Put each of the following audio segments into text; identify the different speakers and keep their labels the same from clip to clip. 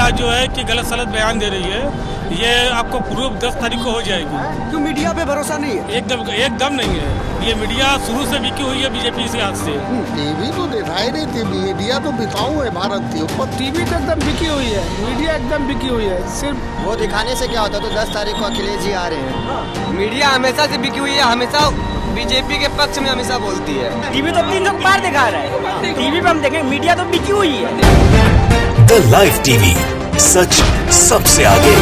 Speaker 1: Media जो है कि गलत सलत बयान दे रही है, ये आपको प्रूफ 10 तारीख को हो जाएगी।
Speaker 2: क्यों मीडिया पे भरोसा नहीं है?
Speaker 1: एकदम नहीं है। ये मीडिया शुरू से बिकी हुई है बीजेपी से आज से।
Speaker 3: टीवी तो दिखाई नहीं थी, मीडिया तो बिकाऊ है भारत के ऊपर।
Speaker 4: टीवी तो एकदम बिकी हुई है, मीडिया एकदम बिकी हुई है। सिर्फ
Speaker 5: वो दिखाने से क्या होता है, तो 10 तारीख को अखिलेश जी आ रहे हैं। मीडिया हमेशा से बिकी हुई है, हमेशा बीजेपी के पक्ष में हमेशा बोलती है।
Speaker 2: टीवी तो 300 बार दिखा रहा है, टीवी पे हम देखें, मीडिया तो बिकी हुई है।
Speaker 6: द लाइव टीवी, सच सबसे आगे।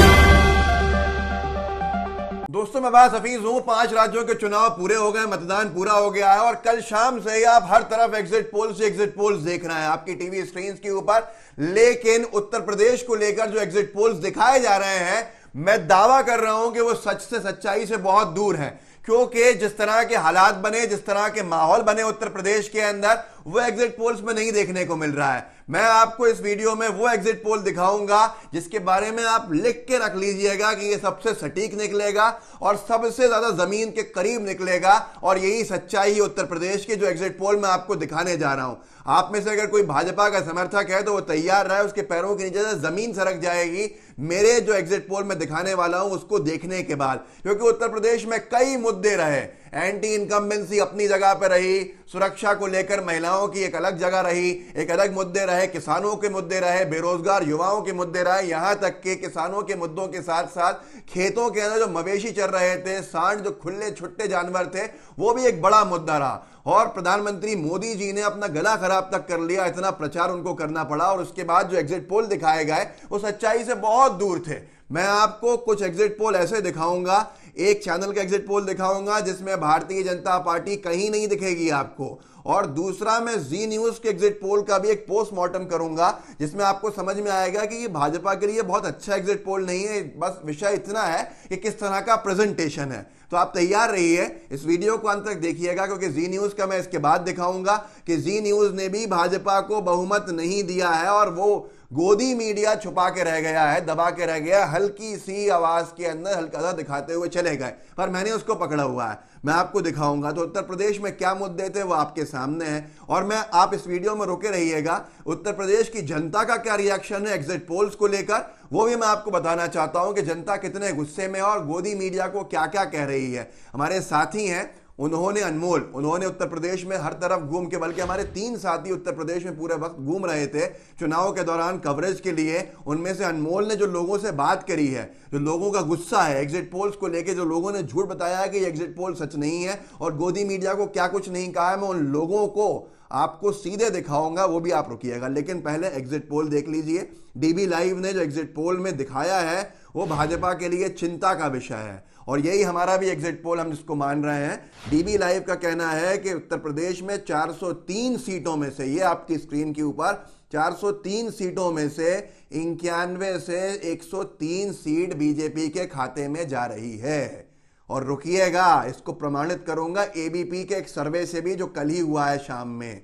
Speaker 7: दोस्तों मैं बात हफीज हूं। 5 राज्यों के चुनाव पूरे हो गए, मतदान पूरा हो गया है और कल शाम से ही आप हर तरफ एग्जिट पोल से एग्जिट पोल्स देख रहे हैं आपकी टीवी स्क्रीन के ऊपर। लेकिन उत्तर प्रदेश को लेकर जो एग्जिट पोल्स दिखाए जा रहे हैं, मैं दावा कर रहा हूं कि वो सच से सच्चाई से बहुत दूर है। क्योंकि जिस तरह के हालात बने, जिस तरह के माहौल बने उत्तर प्रदेश के अंदर, वो एग्जिट पोल्स में नहीं देखने को मिल रहा है। मैं आपको इस वीडियो में वो एग्जिट पोल दिखाऊंगा जिसके बारे में आप लिख के रख लीजिएगा कि ये सबसे सटीक निकलेगा और सबसे ज्यादा जमीन के करीब निकलेगा। और यही सच्चाई है उत्तर प्रदेश के जो एग्जिट पोल मैं आपको दिखाने जा रहा हूं। आप में से अगर कोई भाजपा का समर्थक है तो वो तैयार रहे, उसके पैरों के नीचे से जमीन सरक जाएगी मेरे जो एग्जिट पोल में दिखाने वाला हूं उसको देखने के बाद। क्योंकि उत्तर प्रदेश में कई मुद्दे रहे। एंटी इनकम्बेंसी अपनी जगह पर रही, सुरक्षा को लेकर महिलाओं की एक अलग जगह रही, एक अलग मुद्दे रहे, किसानों के मुद्दे रहे, बेरोजगार युवाओं के मुद्दे रहे, यहां तक कि किसानों के मुद्दों के साथ साथ खेतों के अंदर जो मवेशी चल रहे थे, सांड जो खुले छुट्टे जानवर थे, वो भी एक बड़ा मुद्दा रहा। और प्रधानमंत्री मोदी जी ने अपना गला खराब तक कर लिया, इतना प्रचार उनको करना पड़ा और उसके बाद जो एग्जिट पोल दिखाए गए वो सच्चाई से बहुत दूर थे। मैं आपको कुछ एग्जिट पोल ऐसे दिखाऊंगा, एक चैनल का एग्जिट पोल दिखाऊंगा जिसमें भारतीय जनता पार्टी कहीं नहीं दिखेगी आपको, और दूसरा मैं जी न्यूज के एग्जिट पोल का भी एक पोस्टमार्टम करूंगा जिसमें आपको समझ में आएगा कि ये भाजपा के लिए बहुत अच्छा एग्जिट पोल नहीं है, बस विषय इतना है कि किस तरह का प्रेजेंटेशन है। तो आप तैयार रहिए, इस वीडियो को अंत तक देखिएगा क्योंकि जी न्यूज का मैं इसके बाद दिखाऊंगा कि जी न्यूज ने भी भाजपा को बहुमत नहीं दिया है और वो गोदी मीडिया छुपा के रह गया है, दबा के रह गया, हल्की सी आवाज के अंदर हल्का सा दिखाते हुए चले गए, पर मैंने उसको पकड़ा हुआ है। मैं आपको दिखाऊंगा तो उत्तर प्रदेश में क्या मुद्दे थे वो आपके सामने हैं और मैं आप इस वीडियो में रुके रहिएगा। उत्तर प्रदेश की जनता का क्या रिएक्शन है एग्जिट पोल्स को लेकर वो भी मैं आपको बताना चाहता हूं कि जनता कितने गुस्से में है और गोदी मीडिया को क्या क्या कह रही है। हमारे साथी हैं, उन्होंने उत्तर प्रदेश में हर तरफ घूम के, बल्कि हमारे 3 साथी उत्तर प्रदेश में पूरे वक्त घूम रहे थे चुनाव के दौरान कवरेज के लिए। उनमें से अनमोल ने जो लोगों से बात करी है, जो लोगों का गुस्सा है एग्जिट पोल्स को लेके, जो लोगों ने झूठ बताया है कि ये एग्जिट पोल सच नहीं है और गोदी मीडिया को क्या कुछ नहीं कहा है, मैं उन लोगों को आपको सीधे दिखाऊंगा, वो भी आप रुकिएगा। लेकिन पहले एग्जिट पोल देख लीजिए। डीबी लाइव ने जो एग्जिट पोल में दिखाया है वो भाजपा के लिए चिंता का विषय है और यही हमारा भी एग्जिट पोल हम जिसको मान रहे हैं। डीबी लाइव का कहना है कि उत्तर प्रदेश में 403 सीटों में से, ये आपकी स्क्रीन के ऊपर 403 सीटों में से 91 से 103 सीट बीजेपी के खाते में जा रही है। और रुकिएगा, इसको प्रमाणित करूंगा एबीपी के एक सर्वे से भी जो कल ही हुआ है शाम में।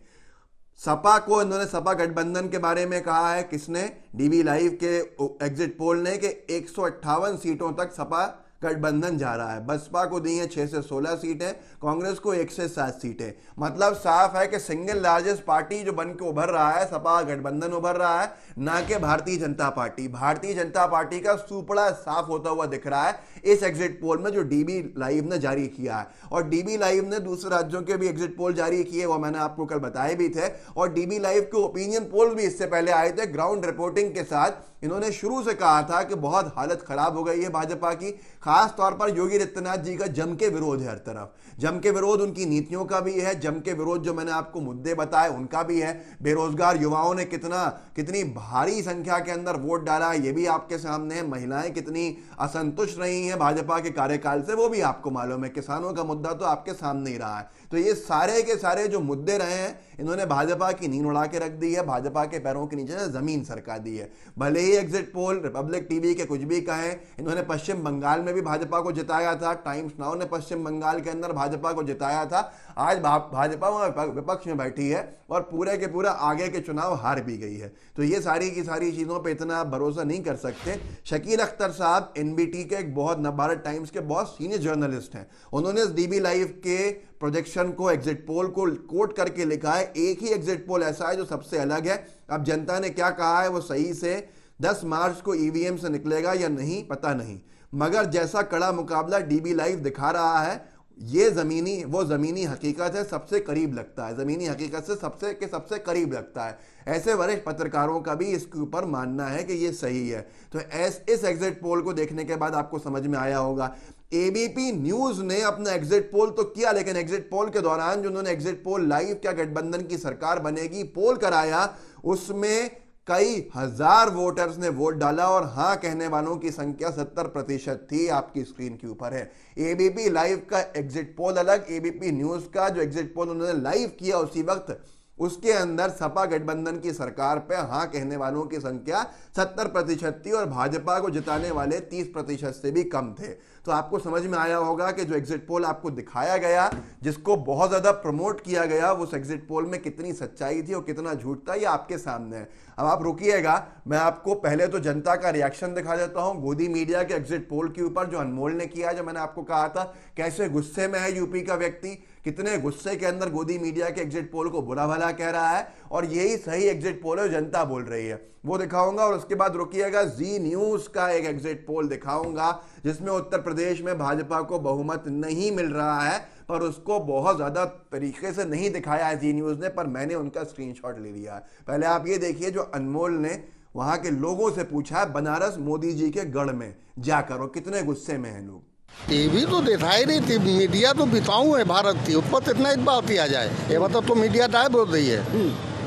Speaker 7: सपा को इन्होंने सपा गठबंधन के बारे में कहा है, किसने? डीबी लाइव के एग्जिट पोल ने, कि 158 सीटों तक सपा गठबंधन जा रहा है। बसपा को दी है 6 से 16 सीटें, कांग्रेस को 1 से 7 सीटें। मतलब साफ है कि सिंगल लार्जेस्ट पार्टी जो बन के उभर रहा है, सपा गठबंधन उभर रहा है, ना कि भारतीय जनता पार्टी। भारतीय जनता पार्टी का सुपड़ा साफ होता हुआ दिख रहा है इस एग्जिट पोल में जो डीबी लाइव ने जारी किया है। और डीबी लाइव ने दूसरे राज्यों के भी एग्जिट पोल जारी किए, वो मैंने आपको कल बताए भी थे। और डीबी लाइव के ओपिनियन पोल भी इससे पहले आए थे ग्राउंड रिपोर्टिंग के साथ। इन्होंने शुरू से कहा था कि बहुत हालत खराब हो गई है भाजपा की, खास तौर पर योगी आदित्यनाथ जी का जम के विरोध है हर तरफ। जम के विरोध उनकी नीतियों का भी है, जम के विरोध जो मैंने आपको मुद्दे बताए उनका भी है। बेरोजगार युवाओं ने कितनी भारी संख्या के अंदर वोट डाला है ये भी आपके सामने है। महिलाएं कितनी असंतुष्ट रही हैं भाजपा के कार्यकाल से वो भी आपको मालूम है। किसानों का मुद्दा तो आपके सामने ही रहा है। तो ये सारे के सारे जो मुद्दे रहे हैं, इन्होंने भाजपा की नींद उड़ा के रख दी है, भाजपा के पैरों के नीचे जमीन सरका दी है। भले ही एग्जिट पोल रिपब्लिक टीवी के कुछ भी कहें, इन्होंने पश्चिम बंगाल में भी भाजपा को जिताया था, टाइम्स नाउ ने पश्चिम बंगाल के अंदर भाजपा को जिताया था। आज भाजपा वहां विपक्ष में बैठी है और पूरे के पूरा आगे के चुनाव हार भी गई है। तो ये सारी की सारी चीजों पे इतना भरोसा नहीं कर सकते। शकील अख्तर साहब एनबीटी के एक बहुत, नवभारत टाइम्स के बहुत सीनियर जर्नलिस्ट हैं, उन्होंने इस डीबी लाइव के प्रोजेक्शन को, एग्जिट पोल को कोट करके लिखा है। एक ही एग्जिट पोल ऐसा है जो सबसे अलग है। अब जनता ने क्या कहा है वो सही से 10 मार्च को ईवीएम से निकलेगा या नहीं पता नहीं, मगर जैसा कड़ा मुकाबला डीबी लाइव दिखा रहा है, ये ज़मीनी हकीकत है, सबसे करीब लगता है, ज़मीनी हकीकत से सबसे करीब लगता है। ऐसे वरिष्ठ पत्रकारों का भी इसके ऊपर मानना है कि ये सही है। तो इस एग्जिट पोल को देखने के बाद आपको समझ में आया होगा। एबीपी न्यूज़ ने अपना एग्जिट पोल तो किया, लेकिन एग्जिट पोल के दौरान जो उन्होंने एग्जिट पोल लाइव क्या गठबंधन की सरकार बनेगी पोल कराया, उसमें कई हजार वोटर्स ने वोट डाला और हां कहने वालों की संख्या 70% थी। आपकी स्क्रीन के ऊपर है एबीपी लाइव का एग्जिट पोल अलग, एबीपी न्यूज़ का जो एग्जिट पोल उन्होंने लाइव किया उसी वक्त, उसके अंदर सपा गठबंधन की सरकार पे हां कहने वालों की संख्या 70% थी और भाजपा को जिताने वाले 30% से भी कम थे। तो आपको समझ में आया होगा कि जो एग्जिट पोल आपको दिखाया गया, जिसको बहुत ज्यादा प्रमोट किया गया, उस एग्जिट पोल में कितनी सच्चाई थी और कितना झूठ था, ये आपके सामने है। अब आप रुकिएगा, मैं आपको पहले तो जनता का रिएक्शन दिखा देता हूं गोदी मीडिया के एग्जिट पोल के ऊपर जो अनमोल ने किया। जो मैंने आपको कहा था कैसे गुस्से में है यूपी का व्यक्ति, कितने गुस्से के अंदर गोदी मीडिया के एग्जिट पोल को बुरा भला कह रहा है, और यही सही एग्जिट पोल है, जनता बोल रही है, वो दिखाऊंगा। और उसके बाद रुकिएगा, जी न्यूज़ का एक एग्जिट पोल दिखाऊंगा जिसमें उत्तर प्रदेश में भाजपा को बहुमत नहीं मिल रहा है, पर उसको बहुत ज्यादा तरीके से नहीं दिखाया है जी न्यूज़ ने, पर मैंने उनका स्क्रीनशॉट ले लिया है। पहले आप ये देखिए, जो अनमोल ने वहां के लोगों से पूछा है बनारस मोदी जी के गढ़ में जाकर, और कितने गुस्से में हैं लोग।
Speaker 3: टीवी तो दिखाई नहीं थी, मीडिया तो बिकाऊ है भारत की, ऊपर तो इतना एक बात आ जाए, ये मतलब तो मीडिया गायब हो रही है,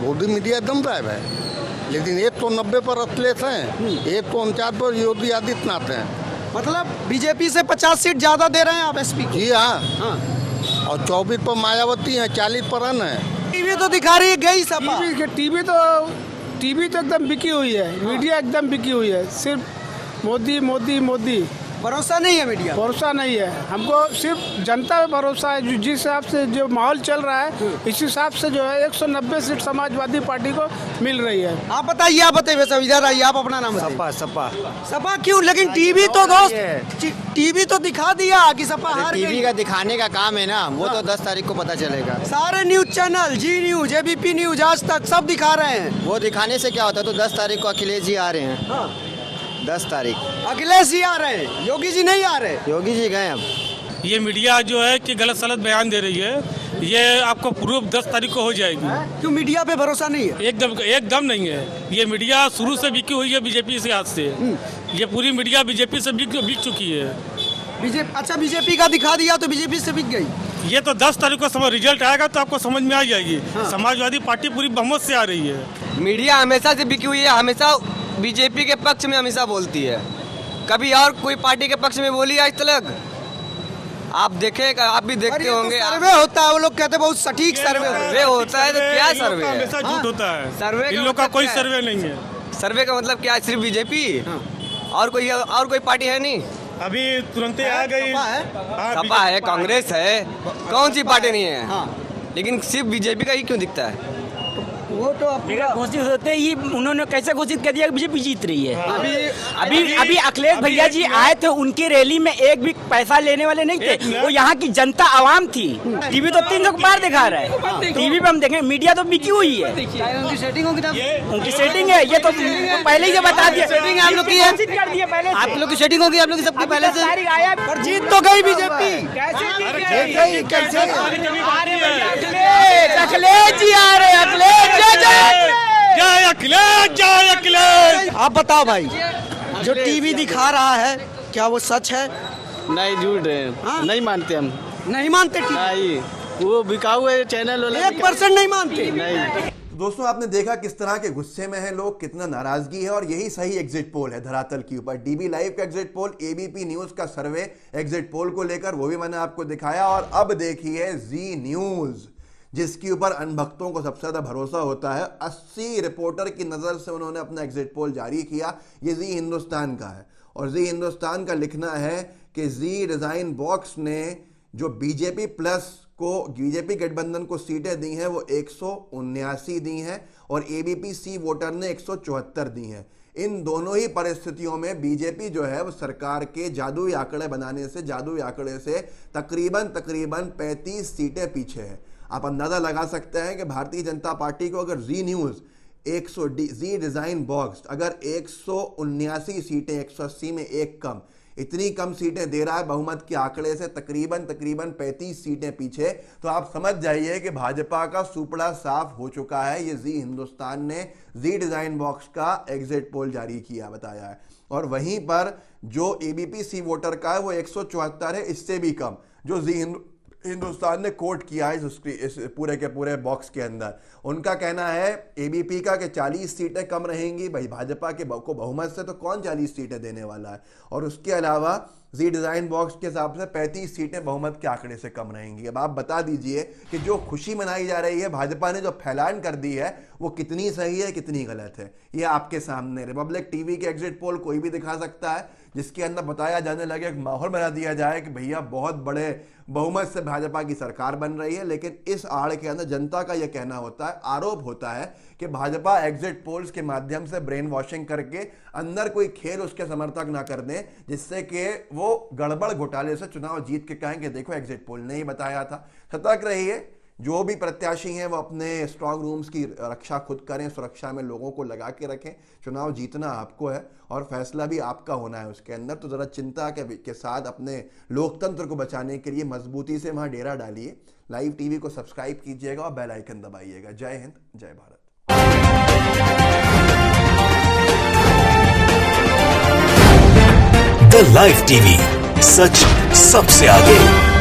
Speaker 3: मोदी मीडिया एकदम गायब है। लेकिन 190 पर अखिलेश हैं, 149 पर योगी आदित्यनाथ हैं।
Speaker 2: मतलब बीजेपी से 50 सीट ज्यादा दे रहे हैं आप एसपी को?
Speaker 3: जी हाँ, और 24 पर मायावती हैं, 40 पर अन है।
Speaker 2: टीवी तो दिखा रही है गई सपा।
Speaker 4: टीवी तो एकदम बिकी हुई है, मीडिया एकदम बिकी हुई है, सिर्फ मोदी मोदी मोदी।
Speaker 2: भरोसा नहीं है मीडिया,
Speaker 4: भरोसा नहीं है हमको, सिर्फ जनता पे भरोसा है। जिस हिसाब से जो माहौल चल रहा है इस हिसाब से जो है 190 सीट समाजवादी पार्टी को मिल रही है।
Speaker 2: आप बताइए, आप बताइए सब, इधर आइए, आप अपना नाम बताइए। सपा क्यों? लेकिन टीवी तो दोस्त, टीवी तो दिखा दिया कि सपा हार गई।
Speaker 5: टीवी का दिखाने का काम है ना, वो तो 10 तारीख को पता चलेगा।
Speaker 2: सारे न्यूज चैनल, जी न्यूज, एबीपी न्यूज, आज तक सब दिखा रहे हैं।
Speaker 5: वो दिखाने से क्या होता है, तो 10 तारीख को अखिलेश जी आ रहे हैं। 10 तारीख
Speaker 2: अखिलेश जी आ रहे हैं, योगी जी नहीं आ रहे।
Speaker 5: योगी जी गए अब।
Speaker 1: ये मीडिया जो है कि गलत सलत बयान दे रही है, ये आपको प्रूफ 10 तारीख को हो जाएगी।
Speaker 2: क्यों मीडिया पे भरोसा नहीं है?
Speaker 1: एकदम नहीं है। ये मीडिया शुरू से बिकी हुई है बीजेपी से, हाथ से ये पूरी मीडिया बीजेपी से बिक चुकी है।
Speaker 2: अच्छा, बीजेपी का दिखा दिया तो बीजेपी से बिक गई।
Speaker 1: ये तो 10 तारीख को समय रिजल्ट आएगा तो आपको समझ में आ जाएगी। समाजवादी पार्टी पूरी बहुमत से आ रही है।
Speaker 5: मीडिया हमेशा से बिकी हुई है, हमेशा बीजेपी के पक्ष में हमेशा बोलती है, कभी और कोई पार्टी के पक्ष में बोली आज तक? आप देखें, आप भी देखते होंगे।
Speaker 2: सर्वे होता है, वो लोग कहते हैं बहुत सटीक सर्वे
Speaker 5: होता है, तो क्या सर्वे है?
Speaker 1: हमेशा झूठ होता है,
Speaker 5: सर्वे
Speaker 1: इन लोग का कोई सर्वे नहीं है।
Speaker 5: सर्वे का मतलब क्या है? सिर्फ बीजेपी और कोई पार्टी है नहीं?
Speaker 1: अभी तुरंत आ गई,
Speaker 5: सपा है, कांग्रेस है, कौन सी पार्टी नहीं है? लेकिन सिर्फ बीजेपी का ही क्यों दिखता है?
Speaker 2: वो तो
Speaker 8: घोषित होते ही उन्होंने कैसे घोषित कर दिया कि बीजेपी जीत रही है। अभी अखिलेश भैया जी आए थे, उनकी रैली में एक भी पैसा लेने वाले नहीं थे, वो यहाँ की जनता आवाम थी। टीवी तो 300 बार दिखा रहा है, टीवी पे हम देखें, मीडिया तो बिकी हुई है।
Speaker 2: उनकी सेटिंग होगी,
Speaker 8: उनकी सेटिंग है, ये तो पहले ही बता दिया।
Speaker 2: सेटिंग आप लोग की है,
Speaker 8: कर दिया पहले,
Speaker 2: आप लोग की सेटिंग होगी, आप लोग की सबकी पहले से
Speaker 8: आया,
Speaker 2: पर जीत तो गई बीजेपी।
Speaker 8: अखिलेश जी आ रहे, अखिलेश
Speaker 1: जय अखिलेश, जय अखिलेश।
Speaker 2: आप बताओ भाई, जो टीवी दिखा रहा है क्या वो सच है?
Speaker 4: नहीं, झूठ है, नहीं मानते हम,
Speaker 2: नहीं मानते टीवी?
Speaker 4: नहीं, वो बिकाऊ है चैनल वाले,
Speaker 2: 1% नहीं मानते।
Speaker 4: नहीं।
Speaker 7: दोस्तों, आपने देखा किस तरह के गुस्से में हैं लोग, कितना नाराजगी है, और यही सही एग्जिट पोल है धरातल के ऊपर। डीबी लाइव का एग्जिट पोल, एबीपी न्यूज़ का सर्वे एग्जिट पोल को लेकर, वो भी मैंने आपको दिखाया। और अब देखिए जी न्यूज़, जिसके ऊपर अनभक्तों को सबसे ज़्यादा भरोसा होता है। 80 रिपोर्टर की नज़र से उन्होंने अपना एग्जिट पोल जारी किया। ये जी हिंदुस्तान का है, और जी हिंदुस्तान का लिखना है कि जी डिज़ाइन बॉक्स ने जो बीजेपी प्लस को, बीजेपी गठबंधन को सीटें दी हैं वो 179 दी हैं, और एबीपी सी वोटर ने 174 दी हैं। इन दोनों ही परिस्थितियों में बीजेपी जो है वो सरकार के जादुई आंकड़े बनाने से, जादुई आंकड़े से तकरीबन 35 सीटें पीछे है। आप अंदाजा लगा सकते हैं कि भारतीय जनता पार्टी को अगर जी न्यूज़ 100 जी डिजाइन बॉक्स अगर 179 सीटें 180 में एक कम, इतनी कम सीटें दे रहा है बहुमत के आंकड़े से तकरीबन 35 सीटें पीछे, तो आप समझ जाइए कि भाजपा का सुपड़ा साफ हो चुका है। ये जी हिंदुस्तान ने जी डिजाइन बॉक्स का एग्जिट पोल जारी किया, बताया है। और वहीं पर जो एबीपी वोटर का है वो 174 है, इससे भी कम, जो जी हिंदुस्तान ने कोट किया है इस पूरे के पूरे बॉक्स के अंदर। उनका कहना है एबीपी का कि 40 सीटें कम रहेंगी। भाई भाजपा के को बहुमत से तो कौन 40 सीटें देने वाला है। और उसके अलावा जी डिजाइन बॉक्स के हिसाब से 35 सीटें बहुमत के आंकड़े से कम रहेंगी। अब आप बता दीजिए कि जो खुशी मनाई जा रही है, भाजपा ने जो फैलान कर दी है, वो कितनी सही है कितनी गलत है, ये आपके सामने रिपब्लिक टीवी के एग्जिट पोल कोई भी दिखा सकता है, जिसके अंदर बताया जाने लगे, एक माहौल बना दिया जाए कि भैया बहुत बड़े बहुमत से भाजपा की सरकार बन रही है। लेकिन इस आड़ के अंदर जनता का यह कहना होता है, आरोप होता है कि भाजपा एग्जिट पोल्स के माध्यम से ब्रेन वॉशिंग करके अंदर कोई खेल उसके समर्थक ना कर दें, जिससे कि वो गड़बड़ घोटाले से चुनाव जीत के कहेंगे देखो एग्जिट पोल ने ही बताया था। सतर्क रहिए, जो भी प्रत्याशी हैं वो अपने स्ट्रांग रूम्स की रक्षा खुद करें, सुरक्षा में लोगों को लगा के रखें। चुनाव जीतना आपको है और फैसला भी आपका होना है उसके अंदर। तो जरा चिंता के साथ अपने लोकतंत्र को बचाने के लिए मजबूती से वहां डेरा डालिए। लाइव टीवी को सब्सक्राइब कीजिएगा और बेल आइकन दबाइएगा। जय हिंद, जय भारत।
Speaker 6: द लाइव टीवी, सच सबसे आगे।